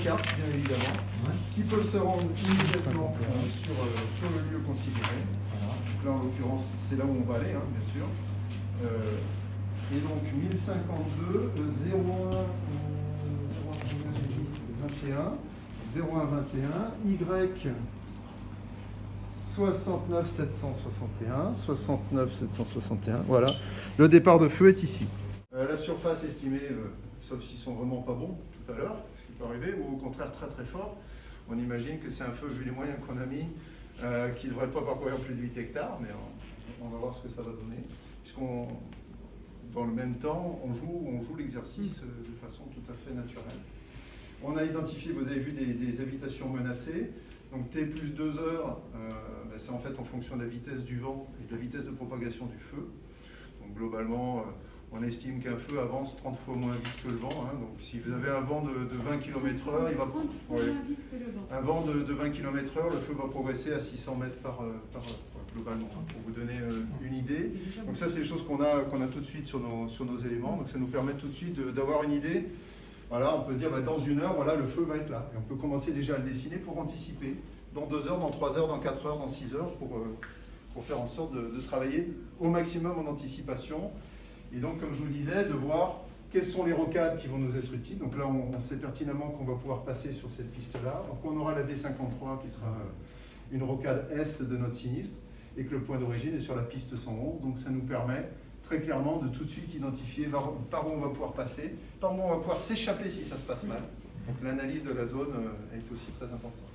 cartes, bien évidemment, qui peuvent se rendre immédiatement sur le lieu considéré. Voilà. Donc là, en l'occurrence, c'est là où on va aller, hein, bien sûr. Et donc 1052, 0121, Y 69 761, voilà. Le départ de feu est ici. La surface estimée, sauf s'ils sont vraiment pas bons tout à l'heure, ce qui peut arriver, ou au contraire très très fort, on imagine que c'est un feu, vu les moyens qu'on a mis, qui ne devrait pas parcourir plus de 8 hectares, mais on va voir ce que ça va donner, puisqu'on, dans le même temps, on joue l'exercice de façon tout à fait naturelle. On a identifié, vous avez vu, des habitations menacées. Donc T plus 2 heures, c'est en fait en fonction de la vitesse du vent et de la vitesse de propagation du feu. Donc globalement, on estime qu'un feu avance 30 fois moins vite que le vent. Hein. Donc si vous avez un vent de 20 km/h, il va un vent de 20 km/h, le feu va progresser à 600 mètres par heure, globalement, hein, pour vous donner une idée. Donc ça, c'est des choses qu'on a tout de suite sur nos éléments. Donc ça nous permet tout de suite d'avoir une idée. Voilà, on peut se dire, dans 1 heure, voilà, le feu va être là. Et on peut commencer déjà à le dessiner pour anticiper. Dans 2 heures, dans 3 heures, dans 4 heures, dans 6 heures, pour faire en sorte de travailler au maximum en anticipation. Et donc, comme je vous disais, de voir quelles sont les rocades qui vont nous être utiles. Donc là, on sait pertinemment qu'on va pouvoir passer sur cette piste-là. Donc on aura la D53 qui sera une rocade est de notre sinistre et que le point d'origine est sur la piste 111. Donc ça nous permet très clairement de tout de suite identifier par où on va pouvoir passer, par où on va pouvoir s'échapper si ça se passe mal. Donc l'analyse de la zone est aussi très importante.